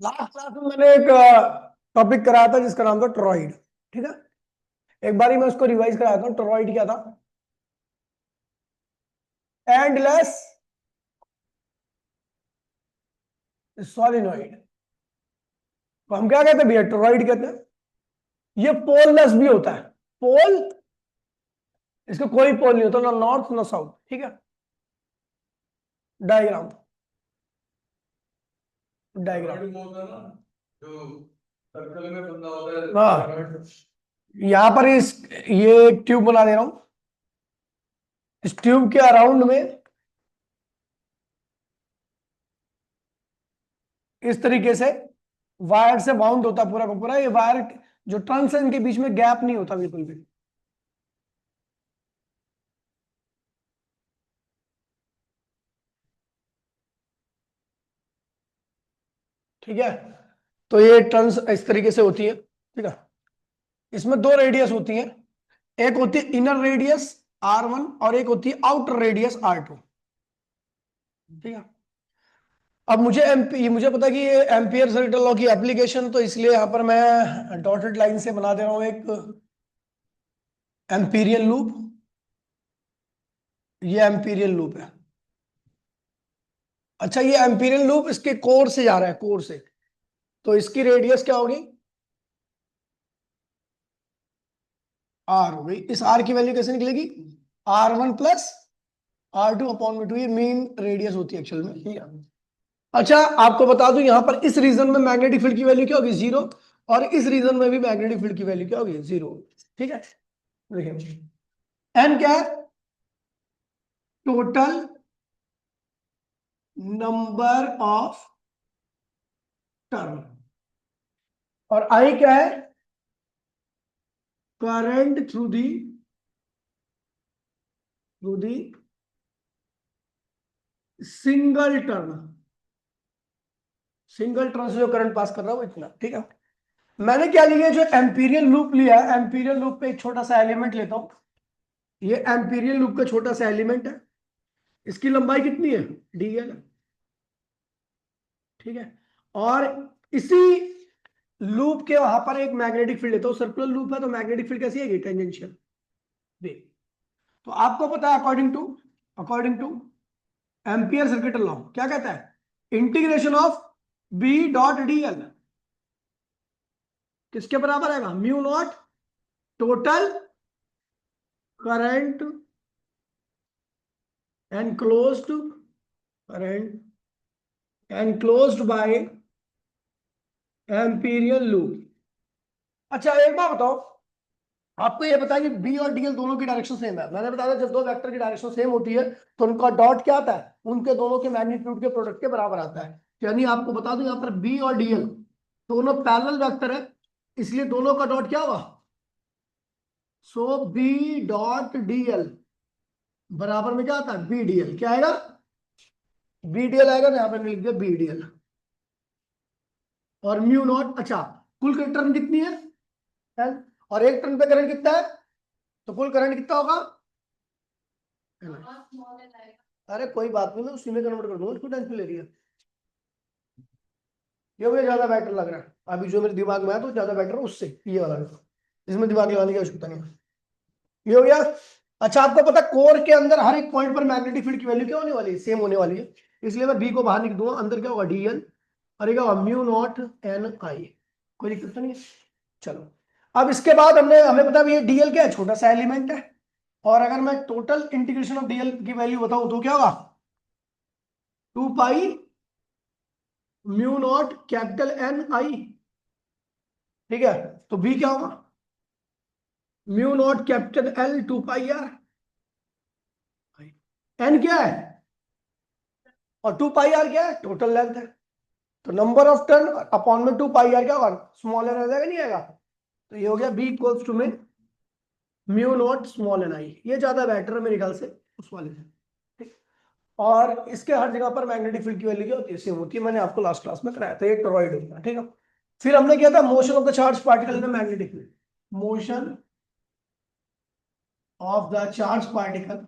Last class में मैंने एक टॉपिक कराया था जिसका नाम था टोरॉइड। ठीक है, एक बारी मैं उसको रिवाइज कराता हूँ। टोरॉइड क्या था? एंडलेस सॉलिनॉइड को हम क्या कहते हैं भैया? टोरॉइड कहते हैं। ये पोललेस भी होता है। पोल, इसका कोई पोल नहीं होता, ना नॉर्थ ना साउथ। ठीक है, डायग्राम, डायग्राम सर्कल में बंधा होता है। हाँ, यहाँ पर ये एक ट्यूब बना दे रहा हूं। इस ट्यूब के अराउंड में इस तरीके से वायर से बाउंड होता पूरा का पूरा। ये वायर जो टर्न्स है इनके बीच में गैप नहीं होता बिल्कुल भी। ठीक है, तो ये टर्न्स इस तरीके से होती है। ठीक है, इसमें दो रेडियस होती है। एक होती है इनर रेडियस R1 और एक होती है आउटर रेडियस R2। ठीक है, अब मुझे पता है कि ये एम्पियर सर्किट लॉ की एप्लीकेशन, तो इसलिए यहां पर मैं डॉटेड लाइन से बना दे रहा हूं एक एम्पीरियल लूप। ये एम्पीरियल लूप है। अच्छा, ये एम्पीरियल लूप इसके कोर से जा रहा है, कोर से। तो इसकी रेडियस क्या होगी? R हो गई। इस R की वैल्यू कैसे निकलेगी? R1 + R2/2। ये मेन रेडियस होती है एक्चुअल में। ठीक है, अच्छा आपको बता दूं, यहां पर इस रीजन में मैग्नेटिक फील्ड की वैल्यू क्या होगी? 0। और इस रीजन में भी मैग्नेटिक फील्ड की वैल्यू क्या होगी? 0। ठीक है, देखिए एन क्या है? Total number of turn. और आई क्या है? Current through the single turn. Single turn से जो करंट पास कर रहा है वो इतना। ठीक है, मैंने क्या लिया? जो एम्पीरियल लूप लिया है, एम्पीरियल लूप पे एक छोटा सा एलिमेंट लेता हूं। ये एम्पीरियल लूप का छोटा सा एलिमेंट है। इसकी लंबाई कितनी है? DL। ठीक है, और इसी लूप के वहां पर एक मैग्नेटिक फील्ड लेता हूं। सर्कुलर लूप है तो मैग्नेटिक फील्ड कैसी है? Tangential wave. तो आपको पता है according two ampere circuit law क्या कहता है? इंटीग्रेशन ऑफ B.dl किसके बराबर आएगा? Mu naught total current enclosed current enclosed bye Amperian loop. अच्छा एक बात बताओ, आपको ये पता है कि बी और डीएल दोनों की डायरेक्शन सेम है। मैंने बताया था जब दो वेक्टर की डायरेक्शन सेम होती है तो उनका डॉट क्या आता है? उनके दोनों के मैग्नीट्यूड के प्रोडक्ट के बराबर आता है। यानी आपको बता दूं, यहाँ पर बी और डीएल दोनों पैरेलल वेक्टर है, इसलिए दोनों का डॉट क्या होगा? सो B.dl बराबर में क्या आता है? BDL। क्या आएगा? BDL आएगा ना, यहाँ पे लिख दिया BDL। और म्यू नॉट, अच्छा कुल टर्न कितनी है? L। और एक टर्न पे करंट कितना है? तो कुल करंट कितना होगा? अरे कोई बात नहीं, मैं उसी में कन्वर्ट कर दूंगा, उसको टेंशन ले रही है। ये मुझे ज्यादा बेटर लग रहा है अभी जो मेरे दिमाग में है, तो ज्यादा बेटर है उससे ये वाला। इसमें दिमाग लगाने की आवश्यकता नहीं है। ये हो गया। अच्छा आपको पता कोर के अंदर हर एक पॉइंट पर मैग्नेटिक फील्ड की वैल्यू क्या होने वाली है? सेम होने वाली है। इसलिए मैं बी को बाहर लिख दूंगा, अंदर क्या होगा? DL। और ये क्या होगा? Mu not NI। कोई दिक्कत तो नहीं है? चलो, अब इसके बाद हमें पता है ये DL क्या है? छोटा सा एलिमेंट है। और अगर मैं टोटल इंटीग्रेशन ऑफ DL की वैल्यू बताऊं तो क्या होगा? 2 पाई म्यू नॉट NI। ठीक है, तो बी क्या होगा? Mu not L 2 pi R। N क्या है? और 2 पाई R क्या है? टोटल लेंथ है। तो नंबर ऑफ टर्न अपॉन में 2 पाई R क्या होगा? स्मॉल एन आ जाएगा, नहीं आएगा? तो ये हो गया B इक्वल्स टू में म्यू नॉट NI। ये ज्यादा बेटर है मेरे ख्याल से उस वाले से। ठीक, और इसके हर जगह पर मैग्नेटिक फील्ड की वैल्यू क्या होती है? सेम होती है। मैंने आपको लास्ट क्लास में कराया था, ये टोरॉइड होता है। ठीक है, फिर हमने किया था motion of the charge particle in magnetic field. Motion of the charge particle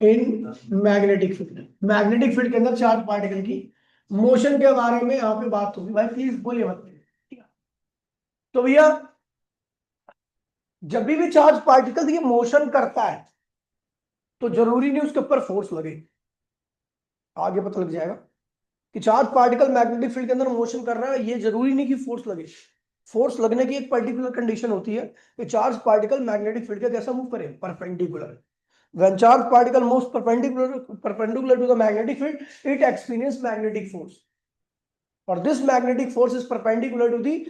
in magnetic field, magnetic field के अंदर चार्ज पार्टिकल की मोशन के बारे में यहाँ पे बात होगी। भाई प्लीज बोलिए मत, ठीक है। तो भैया जब भी चार्ज पार्टिकल ये मोशन करता है तो जरूरी नहीं उसके ऊपर फोर्स लगे, आगे पता लग जाएगा कि चार्ज पार्टिकल मैग्नेटिक फील्ड के अंदर मोशन कर रहा है, ये जरूरी नहीं कि फोर्स लगे। फोर्स लगने की एक पर्टिकुलर कंडीशन होती है कि चार्ज पार्टिकल मैग्नेटिक फील्ड के कैसा मूव करे, perpendicular. When charged particle moves perpendicular to the magnetic field, it experiences magnetic force. Or this magnetic force is perpendicular to the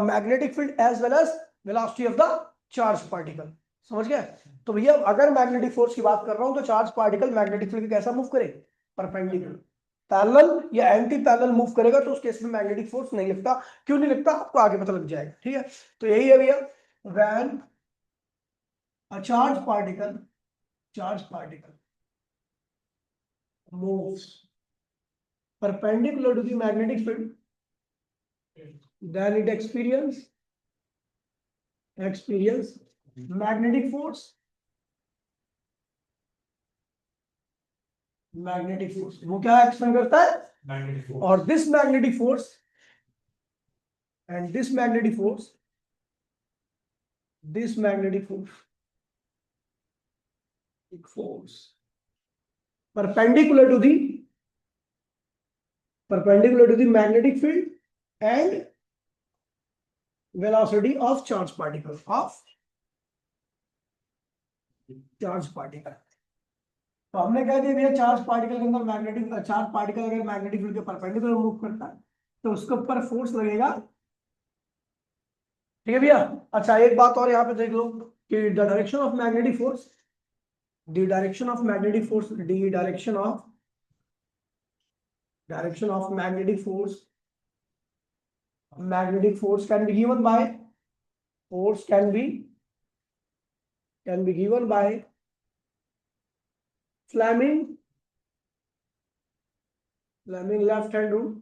magnetic field as well as velocity of the charged particle. समझ गया? तो भैया अगर magnetic force की बात कर रहा हूं तो चार्ज पार्टिकल मैग्नेटिक फील्ड कैसा मूव करे, परपेंडिकुलर। पैरेलल या एंटी पैरेलल मूव करेगा तो उस केस में मैग्नेटिक फोर्स नहीं लगता। क्यों नहीं लगता आपको आगे पता लग जाएगा, ठीक है। तो यही है भैया, when a charge particle moves perpendicular to the magnetic field, then it experience magnetic force, वो क्या एक्शन करता है, मैग्नेटिक फोर्स। और this magnetic force and this magnetic force perpendicular to the magnetic field and velocity of charge particle तो हमने कह दिया भैया चार्ज पार्टिकल के अंदर चार्ज पार्टिकल अगर मैग्नेटिक फील्ड के परपेंडिकुलर मूव करता है तो उसके ऊपर फोर्स लगेगा, ठीक है भैया। अच्छा एक बात और यहाँ पे देख लो कि the direction of magnetic force magnetic force can be given by Fleming left hand rule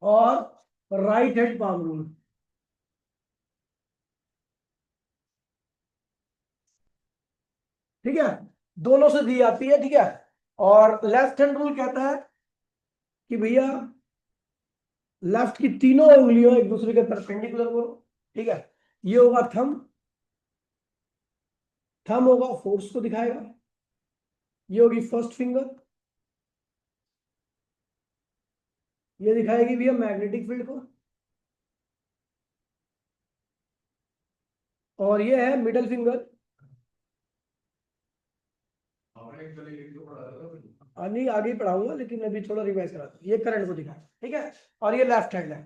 और राइट हैंड पाम रूल। ठीक है, दोनों से दी जाती है, ठीक है। और लेफ्ट हैंड रूल कहता है कि भैया लेफ्ट की तीनों उंगलियों एक दूसरे के परपेंडिकुलर करो, ठीक है। ये होगा थंब होगा फोर्स को दिखाएगा, ये होगी फर्स्ट फिंगर, ये दिखाएगी भैया मैग्नेटिक फील्ड को, और ये है मिडल फिंगर, नहीं आगे पढ़ाऊंगा लेकिन अभी थोड़ा रिवाइज करा, ये करंट को दिखाएगा, ठीक है। और ये लेफ्ट हैंड है,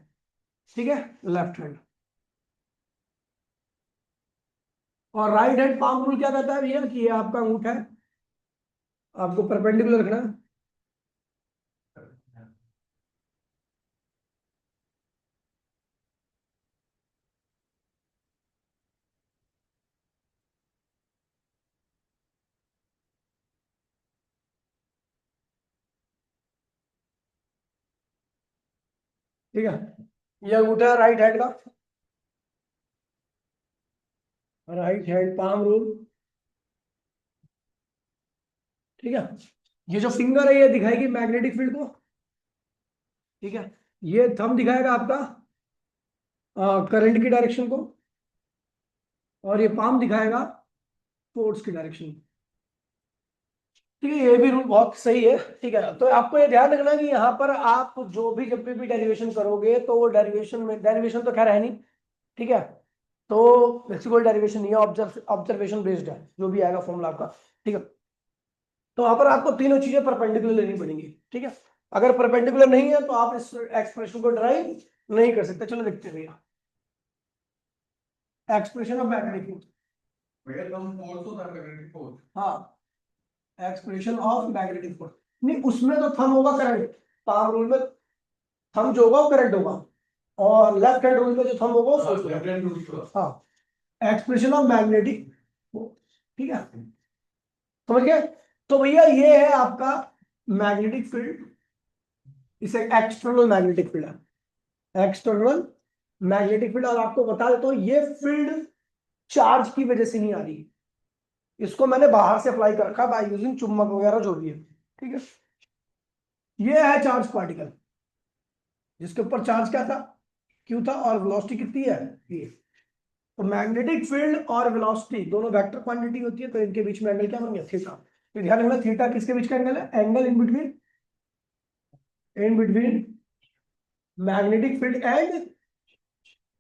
ठीक है, लेफ्ट हैंड। और राइट हैंड पाम रूल क्या कहता है भैया कि ये आपका अंगूठा है, आपको परपेंडिकुलर रखना है, ठीक है। ये अंगूठा है राइट हैंड का, राइट हैंड पाम रूल, ठीक है। ये जो फिंगर है ये दिखाएगी मैग्नेटिक फील्ड को, ठीक है। ये थंब दिखाएगा आपका करंट की डायरेक्शन को, और ये पाम दिखाएगा फोर्स की डायरेक्शन, ठीक है। ये भी रूल बहुत सही है, ठीक है। तो आपको ये ध्यान रखना कि यहाँ पर आप जो भी जब भी डेरिवेशन करोगे तो वो डेरिवेशन तो खैर है नहीं, ठीक है। तो वैसे कोई डेरिवेशन नहीं है, ऑब्जर्वेशन बेस्ड है जो भी आएगा फॉर्मूला आपका, ठीक है। तो वहां पर आपको तीनों चीजें परपेंडिकुलर लेनी पड़ेंगी, ठीक है। अगर परपेंडिकुलर नहीं है तो आप इस एक्सप्रेशन को ड्राइव नहीं कर सकते। चलो देखते हैं भैया एक्सप्रेशन ऑफ मैग्नेटिक फोर्स। हाँ, एक्सप्रेशन ऑफ मैग्नेटिक फोर्स नहीं, उसमें तो थंब होगा करंट, पाम रूल में थंब जो होगा वो करंट होगा, और लेफ्ट हैंड रूल में जो थंब होगा वो फोर्स होगा। हाँ, एक्सप्रेशन ऑफ मैग्नेटिक फोर्स, ठीक है, समझ गए। तो भैया ये है आपका मैग्नेटिक फील्ड, इसे एक्सटर्नल मैग्नेटिक फील्ड है, एक्सटर्नल मैग्नेटिक फील्ड। और आपको बता देता हूं ये फील्ड चार्ज की वजह से नहीं आ रही, इसको मैंने बाहर से अप्लाई कर रखा बाय यूजिंग चुंबक वगैरह जो भी है, ठीक है। ये है चार्ज पार्टिकल, जिसके ऊपर चार्ज क्या था, क्यू था, और वेलोसिटी कितनी है, ये। तो मैग्नेटिक फील्ड और वेलोसिटी दोनों वेक्टर क्वांटिटी होती है, तो इनके बीच में एंगल क्या बन गया, थीटा। तो ध्यान रखना थीटा किसके बीच का एंगल है, angle in between magnetic field and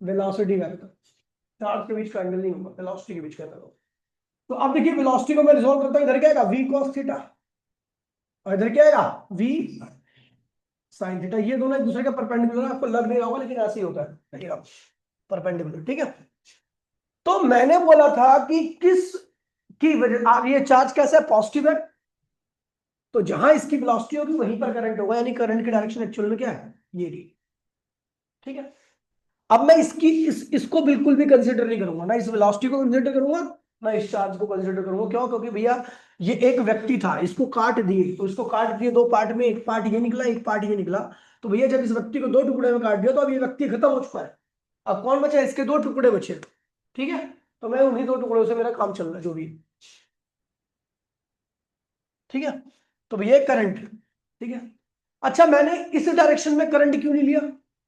velocity vector. Charge के बीच का एंगल नहीं होगा, वेलोसिटी के बीच का एंगल होगा। तो अब देखिए वेलोसिटी को मैं रिजॉल्व करता हूं, इधर क्या आएगा v cos थीटा, और इधर क्या आएगा v sin थीटा। ये दोनों एक दूसरे के परपेंडिकुलर, आपको लग नहीं रहा होगा लेकिन ऐसे ही होता है परपेंडिकुलर, ठीक है। तो मैंने बोला था कि किस की वजह, आप ये चार्ज कैसा है, पॉजिटिव है, तो जहां इसकी वेलोसिटी होगी वहीं पर करंट होगा, यानी करंट की डायरेक्शन एक्चुअल में क्या है, ये रही, ठीक है। अब मैं इसको बिल्कुल भी कंसीडर नहीं करूंगा, ना इस वेलोसिटी को कंसीडर करूंगा, ना इस चार्ज को कंसीडर करूंगा। क्यों, क्योंकि भैया ये एक व्यक्ति था, इसको काट दिए, तो इसको काट दिए दो पार्ट में, एक पार्ट ये निकला, एक पार्ट ये निकला। तो भैया जब इस व्यक्ति को दो टुकड़े में काट दिया, तो अब ये व्यक्ति खत्म हो चुका है। अब कौन बचा, इसके दो टुकड़े बचे, ठीक है। तो मैं उन्हीं दो टुकड़ों से मेरा काम चल रहा है जो भी, ठीक है। तो भैया करंट, ठीक है। अच्छा मैंने इस डायरेक्शन में करंट क्यों नहीं लिया,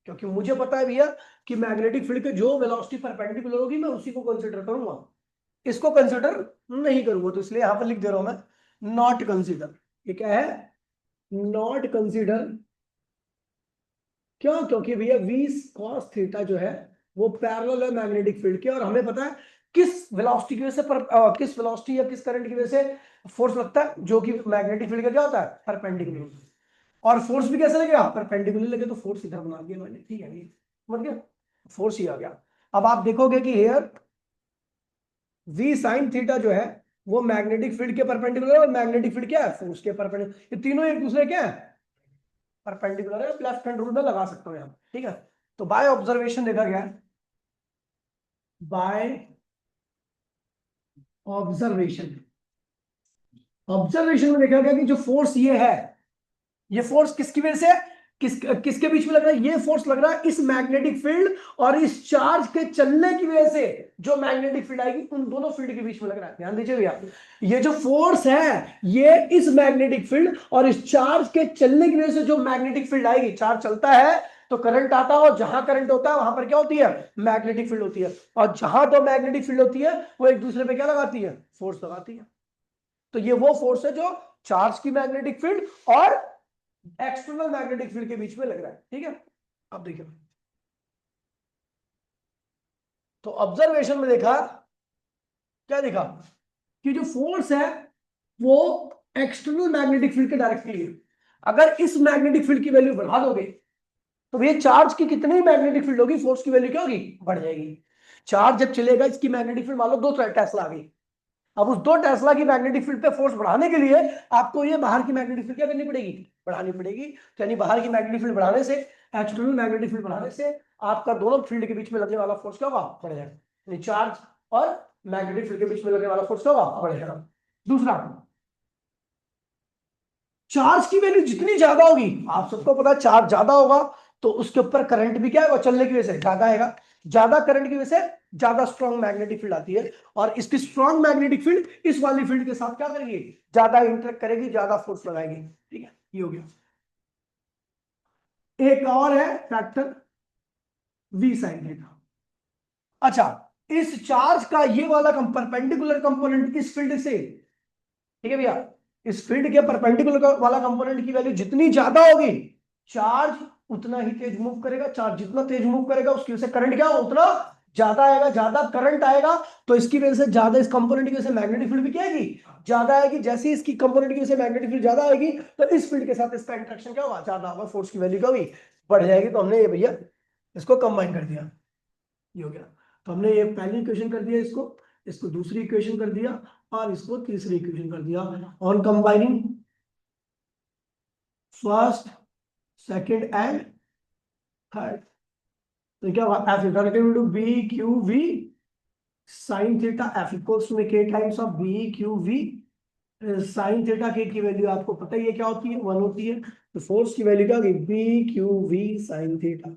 क्योंकि मुझे पता है भैया कि मैग्नेटिक फील्ड के जो वेलोसिटी परपेंडिकुलर होगी मैं उसी को कंसीडर करूंगा, इसको कंसीडर नहीं करूंगा। तो इसलिए यहां पर लिख दे रहा हूं मैं नॉट कंसीडर। ये क्या है, नॉट कंसीडर। क्यों, क्योंकि भैया v cos थीटा जो है वो पैरेलल है मैग्नेटिक फील्ड के, और हमें पता है किस वेलोसिटी की वजह से किस वेलोसिटी या किस करंट की वजह से फोर्स लगता है, जो कि मैग्नेटिक फील्ड का क्या होता है, परपेंडिकुलर। और फोर्स भी कैसे लगेगा, परपेंडिकुलर लगे, तो फोर्स इधर बना दिया मैंने, ठीक है, ये समझ गया, फोर्स ही आ गया। अब आप देखोगे कि हेयर v sin थीटा जो है वो मैग्नेटिक फील्ड के परपेंडिकुलर है, और मैग्नेटिक फील्ड क्या है, फोर्स के परपेंडिकुलर, ये तीनों एक दूसरे क्या है, परपेंडिकुलर है। लेफ्ट हैंड रूल में लगा सकते हो यहाँ, ठीक है। तो बाय ऑब्जर्वेशन देखा गया, बाय ऑब्जर्वेशन, ऑब्जर्वेशन में देखा गया कि जो फोर्स ये है, ये फोर्स किसकी वजह से, किसके बीच में लग रहा है, ये फोर्स लग रहा है इस मैग्नेटिक फील्ड और इस चार्ज के चलने की वजह से जो मैग्नेटिक फील्ड आएगी उन दोनों फील्ड के बीच में लग रहा है। ध्यान दीजिए भैया, ये जो फोर्स है ये इस मैग्नेटिक फील्ड और इस चार्ज के चलने की वजह से जो मैग्नेटिक फील्ड आएगी, चार्ज चलता है तो करंट आता है, और जहां करंट होता है वहां पर क्या होती है, मैग्नेटिक फील्ड होती है, और जहां तो मैग्नेटिक फील्ड होती है वो एक दूसरे पे क्या लगाती है, फोर्स लगाती है। तो ये वो फोर्स है जो चार्ज की मैग्नेटिक फील्ड और एक्सटर्नल मैग्नेटिक फील्ड के बीच में लग रहा है, ठीक है। अब देखिए, तो ऑब्जर्वेशन में देखा, क्या देखा कि जो फोर्स है वो एक्सटर्नल मैग्नेटिक फील्ड के डायरेक्टली है। अगर इस मैग्नेटिक फील्ड की वैल्यू बढ़ा दोगे तो ये चार्ज की कितनी मैग्नेटिक फील्ड होगी, फोर्स की वैल्यू क्या होगी, बढ़ जाएगी। चार्ज जब चलेगा, इसकी मैग्नेटिक फील्ड मान लो 2 टेस्ला आ गई, अब उस 2 टेस्ला की मैग्नेटिक फील्ड पे फोर्स बढ़ाने के लिए आपको ये बाहर की मैग्नेटिक फील्ड क्या करनी पड़ेगी, बढ़ानी पड़ेगी। तो यानी बाहर की मैग्नेटिक फील्ड बढ़ाने से, एक्सटर्नल मैग्नेटिक फील्ड बढ़ाने से आपका दोनों फील्ड के बीच में लगने वाला फोर्स क्या होगा, बढ़ जाएगा। यानी चार्ज और मैग्नेटिक फील्ड के बीच में लगने वाला फोर्स क्या होगा, बढ़ जाएगा। दूसरा, चार्ज की वैल्यू जितनी ज्यादा होगी, आप सबको पता है चार्ज ज्यादा होगा तो उसके ऊपर करंट भी क्या है, चलने की वजह से ज्यादा आएगा। ज्यादा करंट की वजह से ज्यादा स्ट्रॉन्ग मैग्नेटिक फील्ड आती है, और इसकी स्ट्रॉन्ग मैग्नेटिक फील्ड इस वाली फील्ड के साथ क्या करेगी, ज्यादा इंटरेक्ट करेगी, ज्यादा फोर्स लगाएगी, ठीक है। ये हो गया। एक और है फैक्टर v sin थीटा। अच्छा, इस चार्ज का ये वाला परपेंडिकुलर कंपोनेंट इस फील्ड से, ठीक है भैया, इस फील्ड के परपेंडिकुलर वाला कंपोनेंट की वैल्यू जितनी ज्यादा होगी, चार्ज उतना ही तेज मूव करेगा, चार्ज जितना तेज मूव करेगा उसकी वजह से करंट क्या होगा, उतना ज्यादा आएगा, ज्यादा करंट आएगा, तो इसकी वजह से ज्यादा, इस कंपोनेंट की वजह से मैग्नेटिक फील्ड भी क्या आएगी, ज्यादा आएगी। जैसे इसकी कंपोनेंट की वजह से मैग्नेटिक फील्ड ज्यादा आएगी तो इस फील्ड के साथ इसका इंटरेक्शन क्या होगा, ज्यादा होगा, फोर्स की वैल्यू क्या होगी, बढ़ जाएगी। तो हमने ये भैया इसको कंबाइन कर दिया, ये हो गया। तो हमने ये पहली इक्वेशन कर दिया, इसको इसको दूसरी इक्वेशन कर दिया, और इसको तीसरी इक्वेशन कर दिया। On combining first, second and third, तो क्या होगा, F equal to B Q we sine theta, F equals to K times of B Q we sine theta. K की वैल्यू आपको पता ही है क्या होती है, 1 होती है। तो फोर्स की वैल्यू क्या होगी, B Q we sine theta.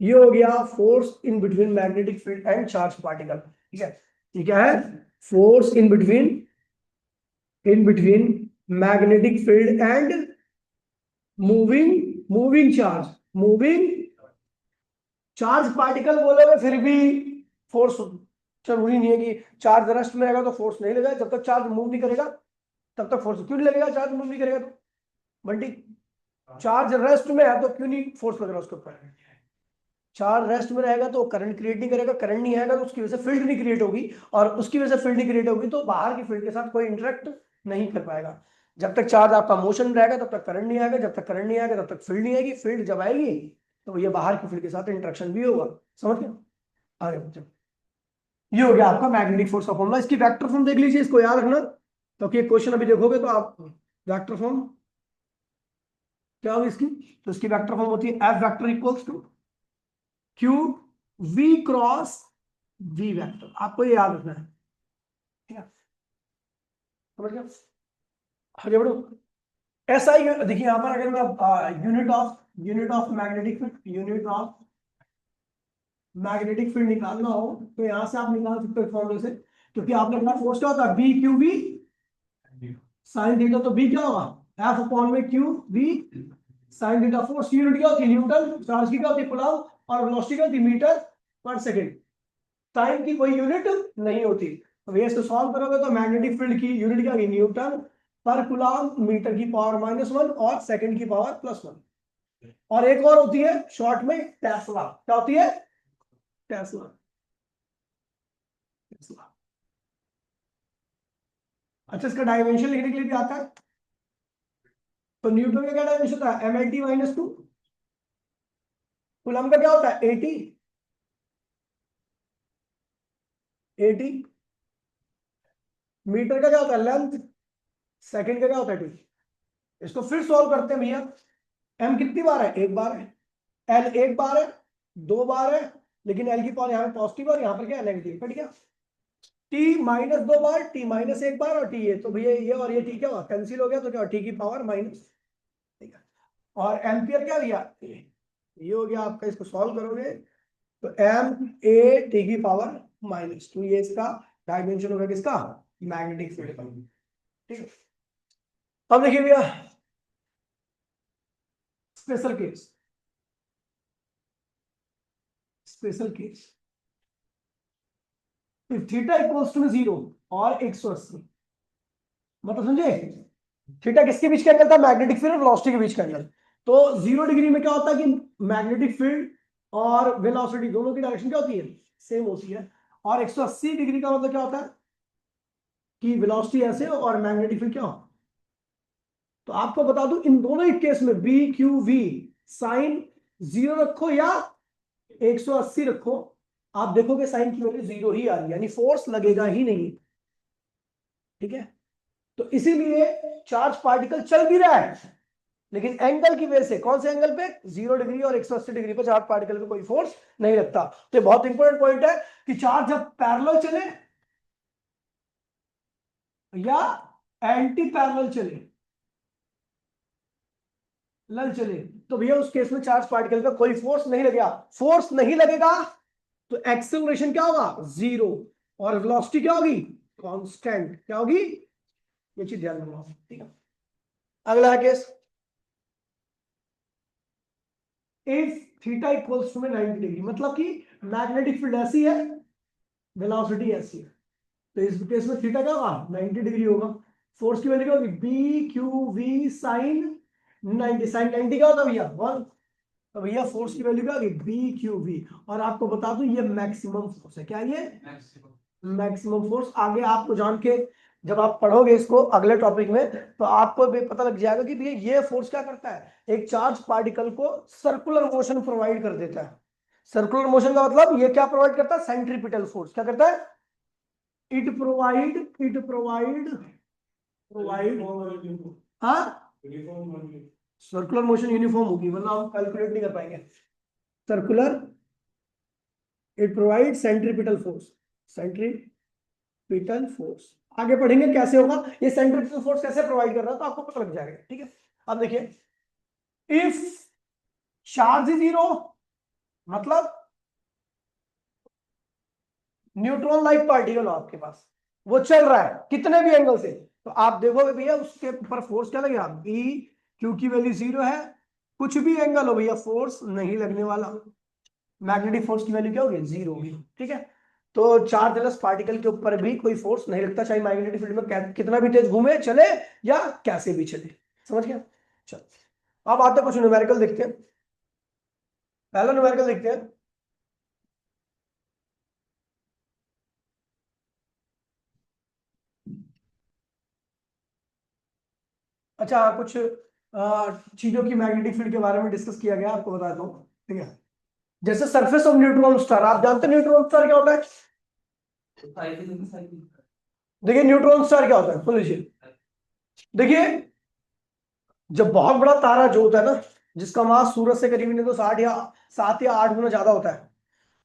ये हो गया force in between magnetic field and charge particle, ठीक है। ये क्या है, force in between in between magnetic field and moving charge particle बोलोगे फिर भी फोर्स जरूरी नहीं है कि चार्ज रेस्ट में रहेगा तो फोर्स नहीं लगेगा। जब तक चार्ज मूव नहीं करेगा तब तक फोर्स क्यों नहीं लगेगा? चार्ज मूव नहीं करेगा तो बंटी, चार्ज रेस्ट में है तो क्यों नहीं फोर्स लग रहा उसके ऊपर? चार्ज रेस्ट में रहेगा तो करंट क्रिएट नहीं करेगा, करंट नहीं आएगा तो उसकी वजह से फील्ड नहीं क्रिएट होगी, और उसकी वजह से फील्ड नहीं क्रिएट होगी तो बाहर की फील्ड के साथ कोई इंटरेक्ट नहीं कर पाएगा। जब तक चार्ज आपका मोशन रहेगा तब तक करंट नहीं आएगा, जब तक करंट नहीं आएगा तब तक फील्ड नहीं आएगी, फील्ड जब आएगी तो ये बाहर की फील्ड के साथ इंटरेक्शन भी होगा। समझ गए? आगे बच्चों, ये हो गया आपका मैग्नेटिक फोर्स का फॉर्मूला। इसकी वेक्टर फॉर्म देख लीजिए, इसको याद रखना क्योंकि तो क्वेश्चन अभी देखोगे तो आप वेक्टर फॉर्म क्या होगी इसकी, तो इसकी वेक्टर फॉर्म होती है F vector equals to q v cross v vector. आपको ये याद रखना है, ठीक है? समझ गया? आगे बढ़ो। ऐसा ही देखिए यहां पर अगर मैं यूनिट ऑफ फील्ड निकालना हो तो यहां से आप निकाल सकते हो फॉर्मूले से, क्योंकि आपने अपना फोर्स क्या होता है B Q we sine theta, तो बी क्या होगा एफ अपॉन में q we sine theta. Force की यूनिट क्या होती है न्यूटन, चार्ज की क्या होती है कूलम्ब, और वेलोसिटी क्या होती है मीटर पर सेकंड। टाइम की कोई यूनिट नहीं होती। तो भैया इसको सॉल्व करोगे तो मैग्नेटिक फील्ड की यूनिट क्या होगी न्यूटन पर कूलम्ब मीटर की पावर -1 और सेकंड की पावर +1। और एक और होती है शॉर्ट में टेस्ला। क्या होती है? टेस्ला। टेस्ला। अच्छा, इसका डायमेंशन लिखने के लिए भी आता है। तो न्यूटन का क्या डायमेंशन होता है mLT-2। कूलम्ब का क्या होता है AT। AT। मीटर का क्या होता है लेंथ। सेकंड का क्या होता है T। इसको फिर सॉल्व करते हैं भैया। m कितनी बार है? एक बार है। l एक बार है, दो बार है, लेकिन l की पावर यहाँ पे पॉजिटिव और यहाँ पर क्या है नेगेटिव। कट गया। t माइनस दो बार, t माइनस एक बार और t ये, तो भैया ये और ये t क्या हुआ कैंसिल हो गया, तो क्या t की पावर माइनस। ठीक है। और एम्पियर क्या लिया ये हो गया आपका। इसको सॉल्व करोगे तो m a t की पावर -2, ये इसका डायमेंशन होगा किसका मैग्नेटिक फील्ड का। ठीक है। अब देखिए भैया special case. Special case theta equals to 0 और 180, मतलब समझे थीटा किसके बीच का एंगल था? मैग्नेटिक फील्ड और वेलोसिटी के बीच का एंगल। तो 0 डिग्री में क्या होता है कि मैग्नेटिक फील्ड और वेलोसिटी दोनों की डायरेक्शन क्या होती है? सेम होती है। और 180 डिग्री का मतलब क्या होता है कि वेलोसिटी ऐसे और मैग्नेटिक फील्ड क्या हो। तो आपको बता दूं इन दोनों ही केस में बी क्यू वी साइन 0 रखो या 180 रखो, आप देखोगे साइन की वैल्यू 0 ही आ रही है, यानी फोर्स लगेगा ही नहीं। ठीक है। तो इसीलिए चार्ज पार्टिकल चल भी रहा है, लेकिन एंगल की वजह से, कौन से एंगल पे? 0 डिग्री और 180 डिग्री पे चार्ज पार्टिकल पे कोई फोर्स नहीं लगता। तो बहुत इंपॉर्टेंट पॉइंट है कि चार्ज जब पैरेलल चले या एंटी पैरेलल चले, लल चले, तो भैया उस केस में चार्ज पार्टिकल पे कोई फोर्स नहीं लगेगा। फोर्स नहीं लगेगा तो एक्सेलरेशन क्या होगा? 0, और वेलोसिटी क्या होगी? कांस्टेंट। क्या होगी? ये चीज ध्यान रखना। ठीक है। अगला case, if theta equals to में 90 डिग्री, मतलब कि मैग्नेटिक फील्ड ऐसी है, वेलोसिटी ऐसी है, तो इस केस में थीटा क्या होगा? 90 डिग्री होगा। फोर्स की वैल्यू क्या होगी? B Q we sine 90। Sine 90 क्या होता है भैया? 1। तो भैया फोर्स की वैल्यू क्या होगी? B Q v. और आपको बता दूं ये मैक्सिमम फोर्स है। क्या ये? Maximum force. आगे आपको जान के जब आप पढ़ोगे इसको अगले टॉपिक में तो आपको भी पता लग जाएगा कि भैया ये फोर्स क्या करता है, एक चार्ज पार्टिकल को सर्कुलर मोशन प्रोवाइड कर देता है। सर्कुलर मोशन का मतलब ये क्या प्रोवाइड करता है? Centripetal force. क्या करता है? इट प्रोवाइड हाँ सर्कुलर मोशन यूनिफॉर्म होगी, मतलब हम कैलकुलेट नहीं कर पाएंगे। Circular, it provide centripetal force. Centripetal force आगे पढ़ेंगे कैसे होगा ये सेंट्रीपिटल फोर्स कैसे प्रोवाइड कर रहा है, तो आपको पता लग जाएगा। ठीक है। अब देखिए इफ चार्ज इज 0, मतलब न्यूट्रॉन लाइक पार्टिकल हो आपके पास, वो चल रहा है कितने भी एंगल से, तो आप देखोगे भैया उसके ऊपर फोर्स क्या लगेगा, बी, क्यू की वैल्यू 0 है, कुछ भी एंगल हो भैया फोर्स नहीं लगने वाला, मैग्नेटिक फोर्स की वैल्यू क्या होगी, 0 होगी। ठीक है, तो चार्जलेस पार्टिकल के ऊपर भी कोई फोर्स नहीं लगता, चाहे मैग्नेटिक फील्ड में कितना भी तेज घूमे चले या कैसे भी चले। समझ गया। चलो अब आते कुछ न्यूमेरिकल देखते हैं। पहला न्यूमेरिकल देखते हैं। अच्छा कुछ चीजों की मैग्नेटिक फील्ड के बारे में डिस्कस किया गया, आपको बताता हूँ। ठीक है, जैसे सरफेस ऑफ न्यूट्रॉन स्टार, आप जानते हैं न्यूट्रॉन स्टार क्या होता है? देखिए न्यूट्रॉन स्टार क्या होता है, सुन लीजिए। देखिए जब बहुत बड़ा तारा जो होता है ना, जिसका मास सूरज से करीब नहीं तो 7 या 8 गुना ज्यादा होता है,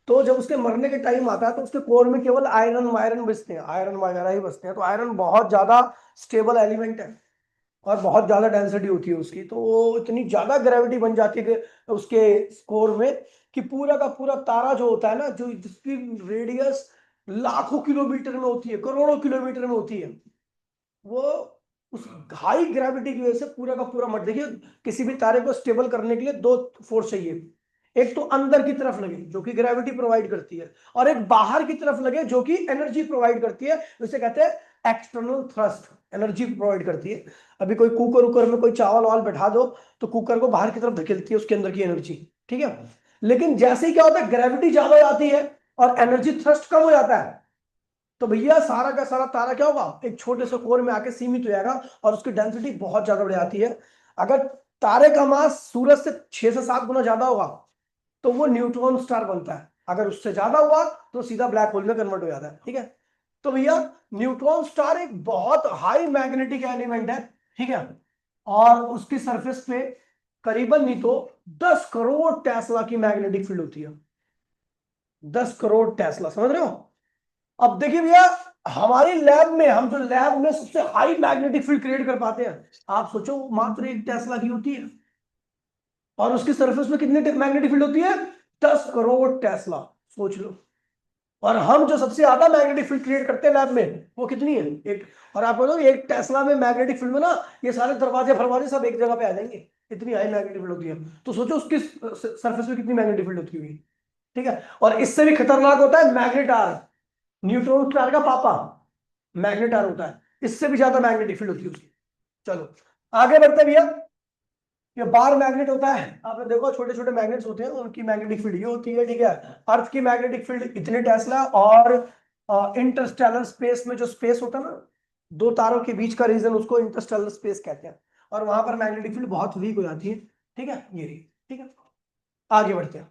तो जब उसके मरने के टाइम आता है तो उसके कोर में केवल आयरन वायरन बचते हैं, आयरन वगैरह ही बचते हैं। तो आयरन बहुत ज्यादा स्टेबल एलिमेंट है और बहुत ज्यादा डेंसिटी होती है उसकी, तो वो इतनी ज्यादा ग्रेविटी बन जाती है उसके कोर में कि पूरा का पूरा तारा जो होता है ना, जो जिसकी रेडियस लाखों किलोमीटर में होती है, करोड़ों किलोमीटर में होती है, वो उस हाई ग्रेविटी की वजह से पूरा का पूरा मट, देखिए किसी भी तारे को स्टेबल करने के लिए दो फोर्स चाहिए, एक तो अंदर की तरफ लगे जो कि ग्रेविटी प्रोवाइड करती है, और एक बाहर की तरफ लगे जो कि एनर्जी प्रोवाइड करती है, उसे कहते हैं एक्सटर्नल थ्रस्ट, एनर्जी प्रोवाइड करती है। अभी कोई कुकर उकर में कोई चावल वावल बैठा दो तो कुकर को बाहर की तरफ धकेलती है उसके अंदर की एनर्जी। ठीक है, लेकिन जैसे ही क्या होता है, ग्रेविटी ज्यादा हो जाती है और एनर्जी थ्रस्ट कम हो जाता है, तो भैया सारा का सारा तारा क्या होगा, एक छोटे से कोर में आके सीमित हो जाएगा और उसकी डेंसिटी बहुत ज्यादा बढ़ जाती है। अगर तारे का मास सूरज से 6 से 7 गुना ज्यादा होगा तो वो न्यूट्रॉन स्टार बनता है, अगर उससे ज्यादा हुआ तो सीधा ब्लैक होल में कन्वर्ट हो जाता है। ठीक है, तो भैया न्यूट्रॉन स्टार एक बहुत हाई मैग्नेटिक एलिमेंट है। ठीक है, और उसकी सरफेस पे करीबन नहीं तो 10 करोड़ टेस्ला की मैग्नेटिक फील्ड होती है, 10 करोड़ टेस्ला, समझ रहे हो? अब देखिए भैया, हमारी लैब में, हम जो लैब में सबसे हाई मैग्नेटिक फील्ड क्रिएट कर पाते हैं, आप सोचो वो मात्र 1 टेस्ला की होती है, और उसकी सरफेस में कितनी मैग्नेटिक फील्ड होती है, 10 करोड़ टेस्ला, सोच लो। और हम जो सबसे ज्यादा मैग्नेटिक फील्ड क्रिएट करते हैं लैब में, वो कितनी है, एक। और आप बोलो 1 टेस्ला में मैग्नेटिक फील्ड में ना, ये सारे दरवाजे फरवाजे सब एक जगह पे आ जाएंगे, इतनी हाई मैग्नेटिक फील्ड होती है। तो सोचो उसकी सरफेस में कितनी मैग्नेटिक फील्ड होती होगी। ठीक है, और इससे भी खतरनाक होता है मैग्नेटार, न्यूट्रॉन स्टार का पापा मैग्नेटार होता है, इससे भी ज्यादा मैग्नेटिक फील्ड होती है उसकी। चलो आगे बढ़ते हैं भैया। ये बार मैग्नेट होता है, आपने देखो छोटे छोटे मैग्नेट्स होते हैं, उनकी मैग्नेटिक फील्ड ये होती है। ठीक है, अर्थ की मैग्नेटिक फील्ड इतने टेस्ला, और इंटरस्टेलर स्पेस में जो स्पेस होता है ना, दो तारों के बीच का रीजन, उसको इंटरस्टेलर स्पेस कहते हैं, और वहां पर मैग्नेटिक फील्ड बहुत वीक हो जाती है। ठीक है, ये रही। ठीक है, आगे बढ़ते हैं।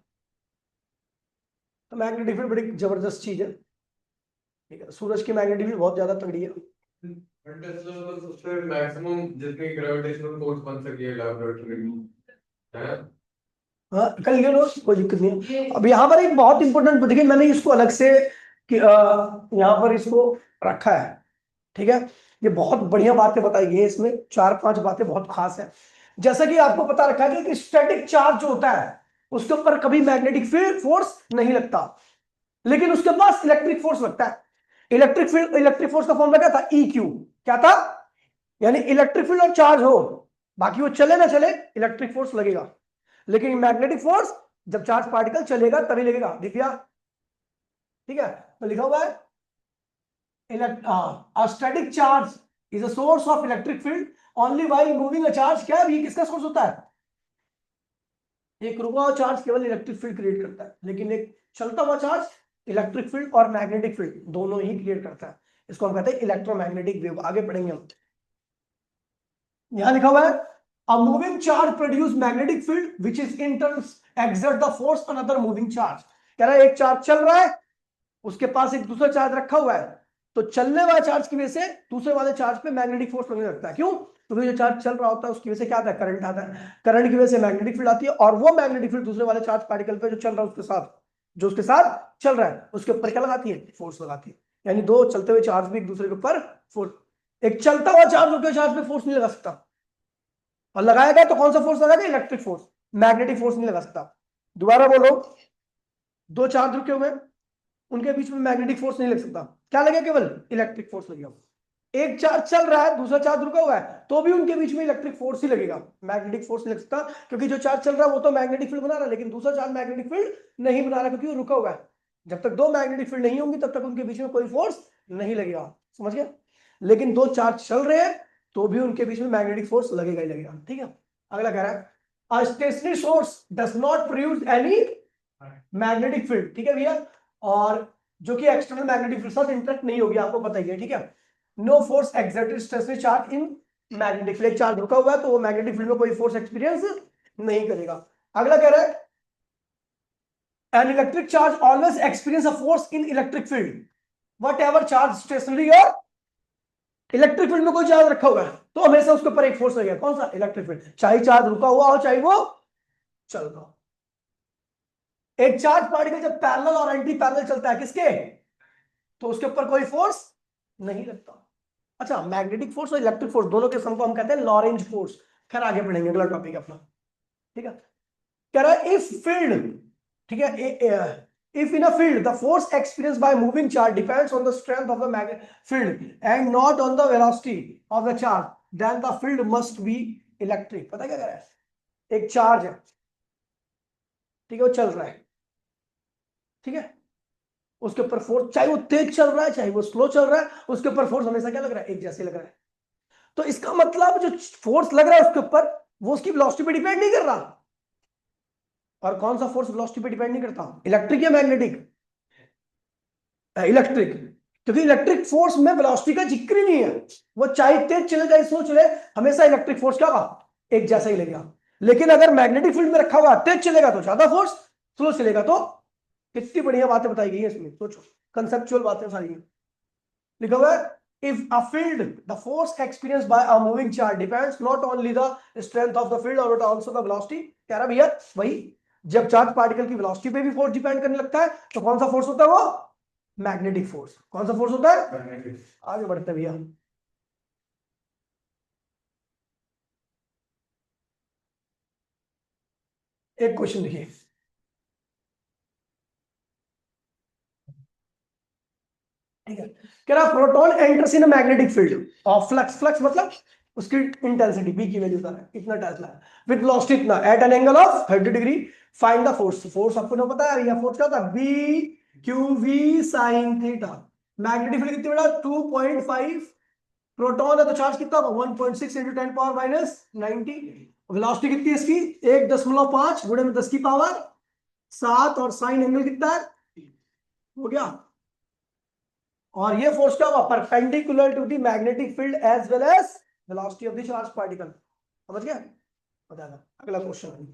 तो मैग्नेटिक फील्ड बड़ी जबरदस्त चीज है। ठीक है, सूरज की मैग्नेटिक फील्ड बहुत ज्यादा तगड़ी है। सबसे मैक्सिमम जितनी ग्रेविटेशनल फोर्स बन सकी है लैबोरेटरी में, है। हाँ कर लिया लो, कोई दिक्कत नहीं है। अब यहाँ पर एक बहुत इंपॉर्टेंट, देखिए मैंने इसको अलग से यहाँ पर इसको रखा है। ठीक है, ये बहुत बढ़िया बातें बताई गई है इसमें, 4-5 बातें बहुत खास है। जैसा कि आपको पता रखा है कि स्टैटिक चार्ज जो होता है उसके ऊपर कभी मैग्नेटिक फील्ड फोर्स नहीं लगता, लेकिन उसके पास इलेक्ट्रिक फोर्स लगता है। इलेक्ट्रिक फील्ड, इलेक्ट्रिक फोर्स का फॉर्मूला क्या था, ई क्यू। क्या था, यानी इलेक्ट्रिक फील्ड और चार्ज हो, बाकी वो चले ना चले, इलेक्ट्रिक फोर्स लगेगा। लेकिन मैग्नेटिक फोर्स जब चार्ज पार्टिकल चलेगा तभी लगेगा, दिखिया। ठीक है, तो लिखा हुआ है a static charge is a source of electric field only while moving a charge। क्या है, ये किसका सोर्स होता है, एक रुका हुआ चार्ज केवल इलेक्ट्रिक फील्ड क्रिएट करता है, लेकिन एक चलता हुआ चार्ज इलेक्ट्रिक फील्ड और मैग्नेटिक फील्ड दोनों ही क्रिएट करता है। इसको हम कहते हैं इलेक्ट्रोमैग्नेटिक वेव, आगे पढ़ेंगे हम। यहां लिखा हुआ है a moving charge produce magnetic field which is in turn exert the force on another moving charge। कह रहा है एक चार्ज चल रहा है, उसके पास एक दूसरा चार्ज रखा हुआ है, तो चलने वाले चार्ज की वजह से दूसरे वाले चार्ज पे मैग्नेटिक फोर्स लगने लगता है। क्यों, क्योंकि जो चार्ज चल रहा होता है उसकी वजह से क्या आता है, करंट आता है, करंट की वजह से मैग्नेटिक फील्ड आती है, और वो मैग्नेटिक फील्ड दूसरे वाले चार्ज पार्टिकल पे जो चल रहा है उसके साथ, जो उसके साथ चल रहा है उसके ऊपर क्या लगाती है, फोर्स लगाती है। यानी दो चलते हुए चार्ज भी एक दूसरे के ऊपर फोर्स, एक चलता हुआ चार्ज दूसरे चार्ज पे फोर्स नहीं लगा सकता, और लगाएगा तो कौन सा फोर्स लगाएगा, इलेक्ट्रिक फोर्स, मैग्नेटिक फोर्स नहीं लगा सकता। दोबारा बोलो, दो चार्ज रुके हुए, उनके बीच में मैग्नेटिक फोर्स नहीं लग सकता, क्या लगेगा, केवल इलेक्ट्रिक फोर्स लगेगा। एक चार्ज चल रहा है, दूसरा चार्ज रुका हुआ है, तो भी उनके बीच में इलेक्ट्रिक फोर्स ही लगेगा, मैग्नेटिक फोर्स नहीं लग सकता, क्योंकि जो चार्ज चल रहा है वो तो मैग्नेटिक फील्ड बना रहा है, लेकिन दूसरा चार्ज मैग्नेटिक फील्ड नहीं बना रहा, क्योंकि वो रुका हुआ है। जब तक दो मैग्नेटिक फील्ड नहीं होंगी तब तक उनके बीच में कोई फोर्स नहीं लगेगा, समझ गया। लेकिन दो चार्ज चल रहे हैं तो भी उनके बीच में मैग्नेटिक फोर्स लगेगा ही लगेगा, ठीक है। अगला कह रहा है a stationary source does not produce any magnetic field, ठीक है भैया, और जो कि एक्सटर्नल मैग्नेटिक फील्ड साथ इंटरेक्ट नहीं होगी, आपको पता ही है, ठीक है। No force exerted stationary charge in magnetic field, charge रुका हुआ है तो वो मैग्नेटिक फील्ड में कोई फोर्स एक्सपीरियंस नहीं करेगा। अगला कह रहा है an electric charge always experience a force in electric field whatever charge stationary or electric field में कोई चार्ज रखा हुआ है तो हमेशा उसके ऊपर एक फोर्स लगेगा, कौन सा, इलेक्ट्रिक फील्ड, चाहे चार्ज रुका हुआ हो चाहे वो चल रहा हो। एक चार्ज पार्टिकल जब पैरेलल और एंटी पैरेलल चलता है किसके, तो उसके ऊपर कोई फोर्स नहीं लगता। अच्छा, मैग्नेटिक फोर्स और इलेक्ट्रिक फोर्स दोनों के सम को हम कहते हैं लॉरेंज फोर्स। खैर आगे बढ़ेंगे, अगला टॉपिक अपना, ठीक है। कह रहा है इफ फील्ड, ठीक है, if in a field the force experienced by moving charge depends on the strength of the magnetic field and not on the velocity of the charge then the field must be electric। पता क्या कह रहा है, एक charge है, ठीक है, वो चल रहा है, ठीक है, उसके ऊपर फोर्स, चाहे वो तेज चल रहा है चाहे वो स्लो चल रहा है, उसके ऊपर फोर्स हमेशा क्या लग रहा है, एक जैसे लग रहा है। तो इसका मतलब जो फोर्स लग रहा है उसके ऊपर वो उसकी वेलोसिटी पे डिपेंड नहीं कर रहा। और कौन सा फोर्स वेलोसिटी पे डिपेंड नहीं करता, इलेक्ट्रिक या मैग्नेटिक, इलेक्ट्रिक, क्योंकि इलेक्ट्रिक फोर्स में वेलोसिटी का जिक्र ही नहीं है, वो चाहे तेज चले चाहे स्लो चले, हमेशा इलेक्ट्रिक फोर्स क्या होगा, एक जैसा ही लगेगा। लेकिन अगर मैग्नेटिक फील्ड में रखा हुआ तेज चलेगा तो ज्यादा फोर्स, स्लो चलेगा तो, कितनी बढ़िया बातें बताई गई है इसमें, सोचो, कंसेप्चुअल बातें सारी हैं। लिखा हुआ है if a field the force experienced by a moving charge depends not only the strength of the field but also the velocity। कह रहा भैया वही, जब चार्ज पार्टिकल की वेलोसिटी पे भी फोर्स डिपेंड करने लगता है तो कौन सा फोर्स होता है वो, मैग्नेटिक फोर्स। कौन सा फोर्स होता है, आगे बढ़ते भैया। एक क्वेश्चन देखिए, ठीक है, कह रहा proton enters in magnetic field of flux, flux मतलब उसकी इंटेंसिटी बी की वैल्यू है इतना टेस्ला है, विद वेलोसिटी इतना at an angle of 30 degree, find the force. Force आपको ना पता है, यह फोर्स क्या होता है, B Q we sine theta. Magnetic field कितनी बड़ा, 2.5, प्रोटॉन है तो चार्ज कितना होगा, 1.6 इंटू 10 पावर माइनस 90। वेलोसिटी कितनी है इसकी, 1.5 गुणे में 10 की पावर 7, और साइन एंगल कितना है, हो गया। और ये फोर्स क्या होगा, perpendicular to the magnetic field as well as velocity of the charge particle. समझ गया, बताना। अगला क्वेश्चन,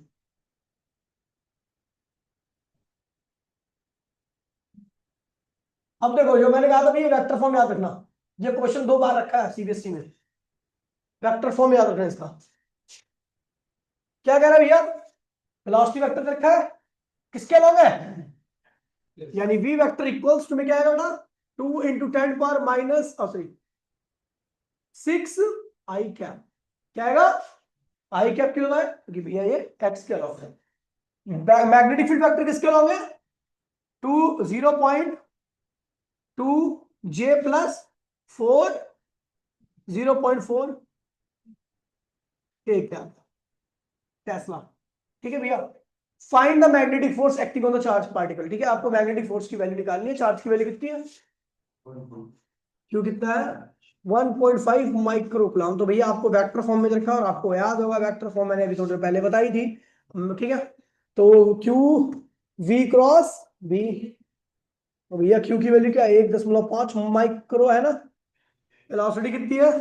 अब देखो जो मैंने कहा था ये वेक्टर फॉर्म याद रखना, ये क्वेश्चन 2 बार रखा है सीबीएसई में, वेक्टर फॉर्म याद रखना इसका। क्या कह रहा है भैया, वेलोसिटी वेक्टर रखा है किसके अलॉन्ग है, यानी v वेक्टर इक्वल्स टू में क्या आएगा बेटा, 2 इंटू 10 पावर माइनस 6 आई कैप, क्या आएगा, आई कैप क्यों है, क्योंकि भैया ये x के अलॉन्ग है। मैग्नेटिक फील्ड वेक्टर किसके अलॉन्ग है, 0.2 j प्लस 4 0.4 के कैप टेस्ला, ठीक है भैया। Find the magnetic force acting on the charge particle, ठीक है, आपको मैग्नेटिक फोर्स की वैल्यू निकालनी है, चार्ज की वैल्यू कितनी है, क्यों कितना है, 1.5 माइक्रो कूलम। तो भैया आपको वेक्टर फॉर्म में रखा और आपको याद होगा वेक्टर फॉर्म मैंने अभी थोड़ी देर पहले बताई थी, ठीक है। तो Q V क्रॉस V, तो भैया Q की वैल्यू क्या है, 1.5 माइक्रो है ना, वेलोसिटी कितनी है,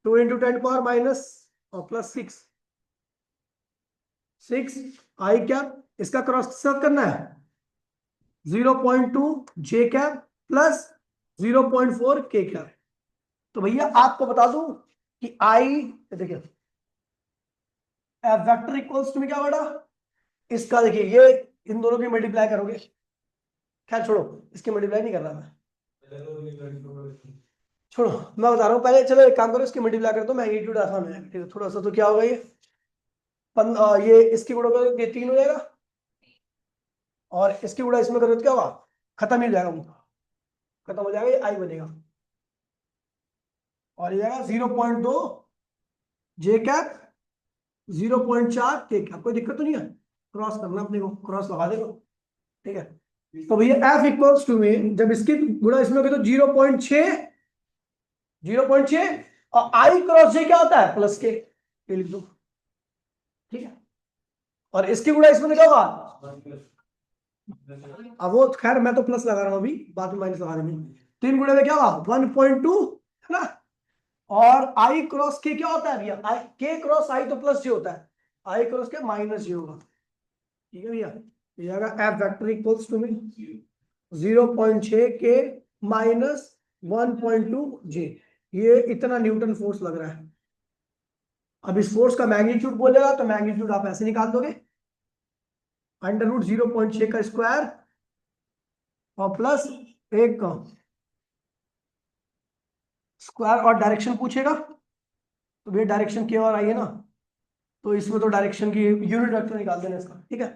2 इंटू 10 पावर माइनस और प्लस 6 आई कैप, इसका क्रॉस करना है 0.2 जे कैप प्लस 0.4 के कैप। तो भैया आपको बता दूं कि आई, देखिए वेक्टर इक्वल्स टू में क्या बेटा, इसका देखिए ये इन दोनों की मल्टीप्लाई करोगे, खैर छोड़ो इसकी मल्टीप्लाई नहीं कर रहा मैं, छोड़ो मैं बता रहा हूँ पहले, चलो एक काम करो इसकी मल्टीप्लाई कर दो, मैग्नीट्यूड आसान है, ठीक है, थोड़ा सा तो क्या होगा ये ये इसकी गुणा करोगे ये 3 हो जाएगा, और इसकी गुणा इसमें करोगे तो क्या होगा, खत्म ही हो जाएगा, वो खत्म हो जाएगा, ये आई बनेगा। और ये आएगा 0.2 जे कैप, 0.4 के कैप। कोई दिक्कत तो नहीं है? क्रॉस करना अपने को, क्रॉस लगा देगा, ठीक है। तो भैया एफ इक्वल्स टू में जब इसकी गुणा इसमें होगी तो 0.6, 0.6, और आई क्रॉस जे क्या होता है? प्लस के, ये लिख दो, ठीक है। और इसकी गुणा इसमें क्या होगा? अब वो खैर मैं तो प्लस लगा रहा हूं अभी, बाद में माइनस लगा देंगे। 3 गुणे में क्या होगा? 1.2, है ना। और आई क्रॉस के क्या होता है भैया? आई के क्रॉस आई तो प्लस जे होता है, आई क्रॉस के माइनस जे होगा, ठीक है भैया। ये आएगा एफ वेक्टर इक्वल्स टू में 0.6 के माइनस 1.2 जे। ये इतना न्यूटन फोर्स लग रहा है। अब इस फोर्स का मैग्नीट्यूड बोलेगा तो मैग्नीट्यूड आप ऐसे निकाल दोगे, अंडर रूट 0.6 का स्क्वायर और प्लस 1 का स्क्वायर, और डायरेक्शन पूछेगा तो भैया डायरेक्शन की ओर आई है ना, तो इसमें तो डायरेक्शन की यूनिट वेक्टर निकाल देना इसका, ठीक है।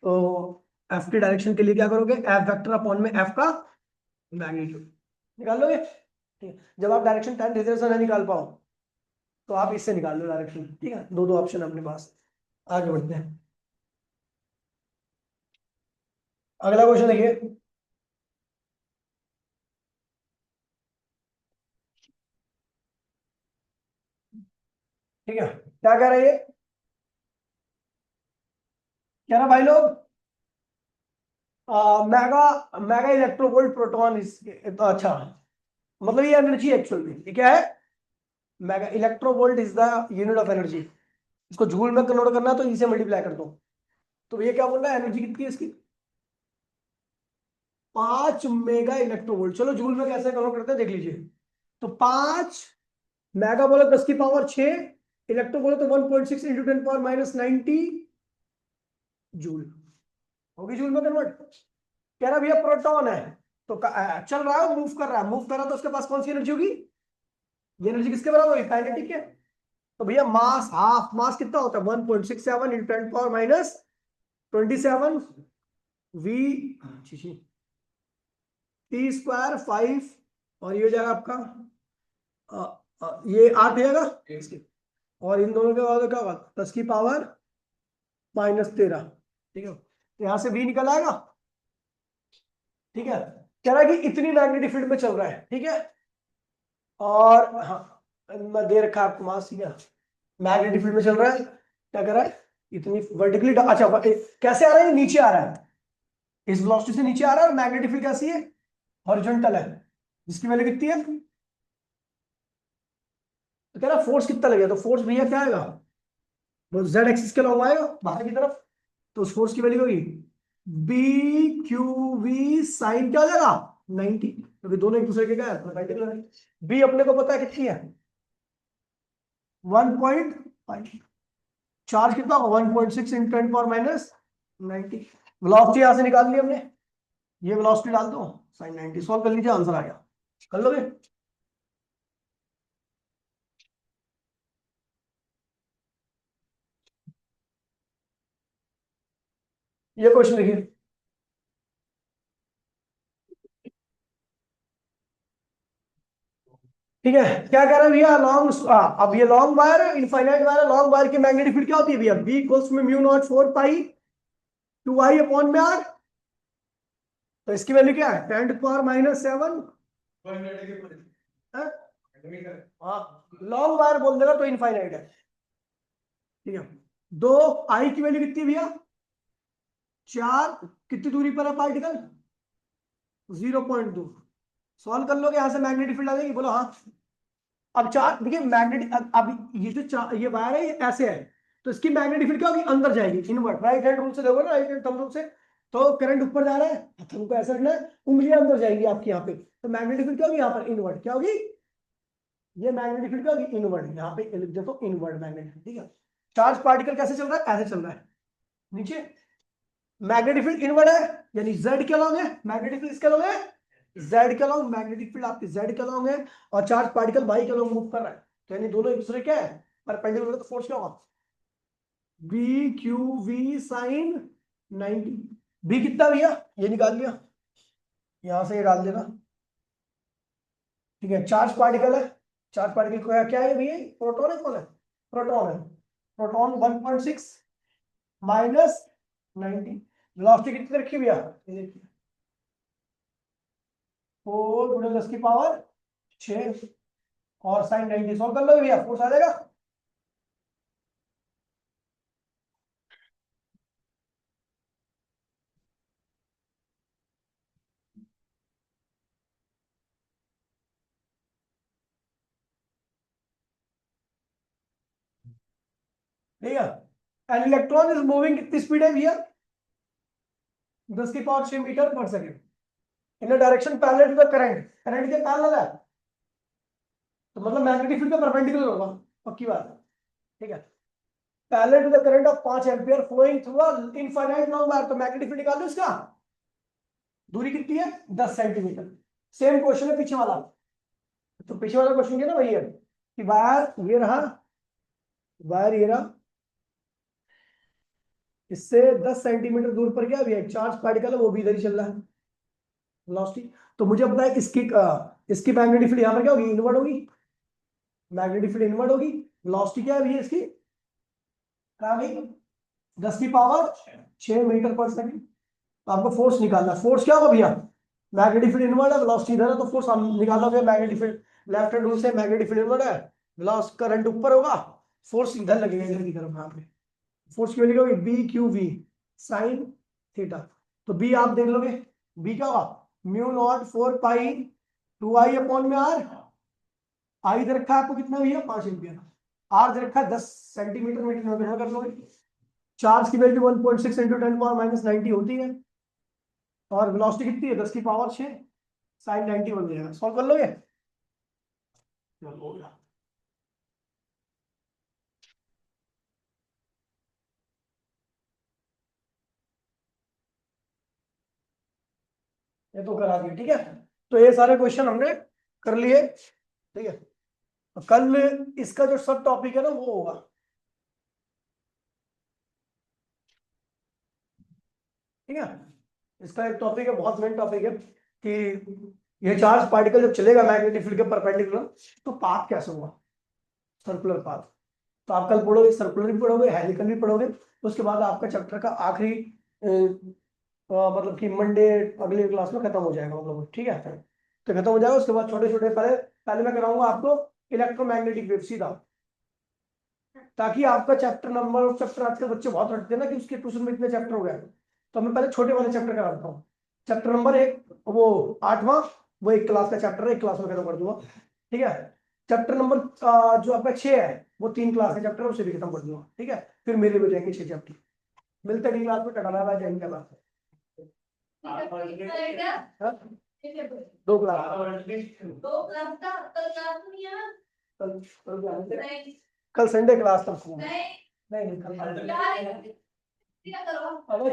तो एफ की डायरेक्शन के लिए क्या करोगे? एफ वेक्टर अपॉन में एफ का मैग्नीट्यूड निकाल लोगे, ठीक है। जब आप डायरेक्शन टाइम डिस्टेंस नहीं निकाल पाओ तो आप इससे निकाल लो डायरेक्शन, ठीक है। दो दो ऑप्शन अपने पास। आगे बढ़ते हैं, अगला क्वेश्चन देखिए। ठीक है, क्या कह रहा है ये? कह रहा भाई लोग मेगा मेगा इलेक्ट्रोवोल्ट प्रोटॉन इस, अच्छा मतलब ये एनर्जी एक्चुअल में ये क्या है? Mega electronvolt is the unit of energy. इसको जूल में कन्वर्ट करना है तो इसे मल्टीप्लाई कर दो। तो ये क्या बोल रहा है? एनर्जी कितनी है इसकी? 5 मेगा इलेक्ट्रोवोल्ट। चलो जूल में कैसे कन्वर्ट करते हैं देख लीजिए। तो 5 मेगा बोले 10 की पावर 6, इलेक्ट्रो बोले तो 1.6 इंटू 10 पावर माइनस 90 जूल। होगी जूल में कन्वर्ट। कह रहा भैया प्रोटॉन है तो चल रहा है, मूव कर रहा है, मूव कर रहा है तो उसके पास कौन सी एनर्जी होगी? ये एनर्जी किसके बराबर होगी? काइनेटिक है। तो भैया मास, हाफ मास कितना होता है? 1.67 into 10 power minus 27 we T square 5, और ये हो जाएगा आपका ये 8 हो जाएगा, और इन दोनों के बाद क्या होगा? 10 की पावर माइनस 13, ठीक है। तो यहां से v निकल आएगा, ठीक है। कह रहा है कि इतनी मैग्नेटिक फील्ड में चल रहा है, ठीक है। और हाँ, मैं दे रखा है आपको मास, ठीक है। मैग्नेटिक फील्ड में चल रहा है, क्या कर रहा है? इतनी वर्टिकली, अच्छा कैसे आ रहा है? नीचे आ रहा है, इस वेलोसिटी से नीचे आ रहा है। और मैग्नेटिक फील्ड कैसी है? हॉरिजॉन्टल है, जिसकी वैल्यू कितनी है? तो कह रहा फोर्स कितना लगेगा? तो फोर्स भैया क्या आएगा? वो जेड एक्सिस के लॉन्ग आएगा बाहर की तरफ। तो उस फोर्स की वैल्यू होगी बी क्यू वी साइन क्या हो जाएगा? 90, क्योंकि दोनों एक दूसरे के क्या है? बी अपने को पता है कितनी है? 1.5। चार्ज कितना होगा? 1.6 इंटू 10 पावर माइनस 90। वेलोसिटी यहां से निकाल ली हमने, ये वेलोसिटी डाल दो, साइन 90। सॉल्व कर लीजिए, आंसर आ गया। कर लोगे? ये क्वेश्चन देखिए, ठीक है। क्या कह रहा है भैया? लॉन्ग, अब ये लॉन्ग वायर है, इनफाइनाइट वायर है। लॉन्ग वायर की मैग्नेटिक फील्ड क्या होती है भैया? बी इक्वल्स में mu naught 4 pi 2 I upon में आर। तो इसकी वैल्यू क्या है? 10 टू पावर माइनस 7। हाँ, लॉन्ग वायर बोल देगा तो इनफाइनाइट है, ठीक है। दो आई की वैल्यू कितनी है भैया? 4। कितनी दूरी पर है पार्टिकल? 0.2। सॉल्व कर लोगे, यहां से मैग्नेटिक फील्ड आ जाएगी, बोलो हाँ। अब चार देखिए, मैग्नेटिक, अब ये जो ये वायर है ये ऐसे है, तो इसकी मैग्नेटिक फील्ड क्या होगी? अंदर जाएगी, इनवर्ट। राइट हैंड रूल से देखो ना, राइट हैंड थंब रूल से। तो करंट ऊपर जा रहा है, थंब को ऐसा रखना है, उंगलियां अंदर जाएंगी आपकी यहाँ पे, तो मैग्नेटिक फील्ड क्या होगी? यहाँ पर इनवर्ट क्या होगी? ये मैग्नेटिक फील्ड क्या होगी? इनवर्ट। यहाँ पे लिख देता इनवर्ट मैग्नेटिक फील्ड, ठीक है। चार्ज पार्टिकल कैसे चल रहा है? ऐसे चल रहा है नीचे। मैग्नेटिक फील्ड इनवर्ट है, यानी जेड के अलॉन्ग है। मैग्नेटिक फील्ड इसके अलॉन्ग है, जेड के अलॉन्ग। मैग्नेटिक फील्ड आपकी जेड के अलॉन्ग है, और चार्ज पार्टिकल वाई के अलॉन्ग मूव कर रहा है। तो यानी दोनों एक दूसरे क्या है? परपेंडिकुलर। तो फोर्स क्या होगा? B Q we sine 90। B कितना भैया? ये निकाल लिया, यहां से ये डाल देना, ठीक है। चार्ज पार्टिकल है, चार्ज पार्टिकल को क्या है भैया, प्रोटॉन है, कौन है, प्रोटॉन है, प्रोटॉन 1.6 माइनस 90, वेलोसिटी कितनी रखी भैया, ये देखिए 4 गुणे 10 की पावर 6 और साइन 90, सॉल्व कर लो भैया, फोर्स आ जाएगा। ठीक है, एन इलेक्ट्रॉन इज मूविंग कितनी स्पीड है भैया, 10 की पावर 6 मीटर पर second in the direction parallel to the current, current के पैरेलल है तो मतलब मैग्नेटिक फील्ड का परपेंडिकुलर होगा, पक्की बात है। ठीक है, parallel to the current of 5 ampere flowing through a infinite long wire, तो मैग्नेटिक फील्ड निकाल दो इसका, दूरी कितनी है 10 सेंटीमीटर। सेम क्वेश्चन है पीछे वाला, तो पीछे वाला क्वेश्चन क्या ना वही है कि वायर ये रहा, वायर ये रहा, इससे 10 सेंटीमीटर दूर पर क्या भी है चार्ज पार्टिकल है, वो भी इधर ही चल रहा है वेलोसिटी। तो मुझे पता है इसकी मैग्नेटिक फील्ड यहाँ पर क्या होगी, इनवर्ड होगी, मैग्नेटिक फील्ड इनवर्ड होगी, वेलोसिटी क्या है इसकी, क्या गई 10 की पावर 6 मीटर पर सेकंड। तो आपको फोर्स निकालना, फोर्स क्या होगा भैया, मैग्नेटिक फील्ड इनवर्ड है, वेलोसिटी इधर है, तो फोर्स हम निकालना होगा, magnetic field left hand rule से मैग्नेटिक फील्ड इनवर्ड है, वेलोसिटी करंट ऊपर होगा, फोर्स इधर लगेगा, इधर की तरफ यहाँ पे, फोर्स क्यों लिखोगे, B Q we sine theta. तो बी आप देख लोगे, बी क्या होगा, mu naught 4 pi 2 I upon में आर, आई दे रखा है आपको कितना भैया 5 एम्पियर, आर दे रखा है 10 सेंटीमीटर मीटर में कर लोगे, चार्ज की वैल्यू 1.6 इंटू 10 पावर माइनस 90 होती है, और वेलोसिटी कितनी है 10 की पावर 6 साइन 90 बन जाएगा, सॉल्व कर लोगे, चलो हो गया। ये तो करा दिया, ठीक है, तो ये सारे क्वेश्चन हमने कर लिए, ठीक है, तो कल इसका जो सब टॉपिक है ना वो होगा, ठीक है, इसका एक टॉपिक है, बहुत मेन टॉपिक है कि ये चार्ज पार्टिकल जब चलेगा मैग्नेटिक फील्ड के परपेंडिकुलर तो पाथ कैसे होगा, सर्कुलर पाथ। तो आप कल पढ़ोगे, सर्कुलर भी पढ़ोगे, हेलिकल भी पढ़ोगे, उसके बाद आपका चैप्टर का आखिरी मतलब कि मंडे अगले क्लास में खत्म हो जाएगा, मतलब ठीक है, तो खत्म हो जाएगा, उसके बाद छोटे छोटे पहले पहले मैं कराऊंगा आपको इलेक्ट्रोमैग्नेटिक वेव सीधा, ताकि आपका चैप्टर आजकल बच्चे बहुत रटते हैं ना कि उसके ट्यूशन में इतने चैप्टर हो गए, तो मैं पहले छोटे वाले चैप्टर कराता हूँ, चैप्टर नंबर 1 वो 8वां, वो एक क्लास का चैप्टर है, एक क्लास में खत्म कर दूंगा, ठीक है, चैप्टर नंबर जो आपका 6 है वो 3 क्लास का चैप्टर है, उसे भी खत्म कर दूंगा, ठीक है, फिर मेरे हो जाएंगे 6 चैप्टर, मिलते हैं क्लास में, टटा जाएंगे क्लास, 2 क्लास, कल संडे क्लास तक नहीं, कल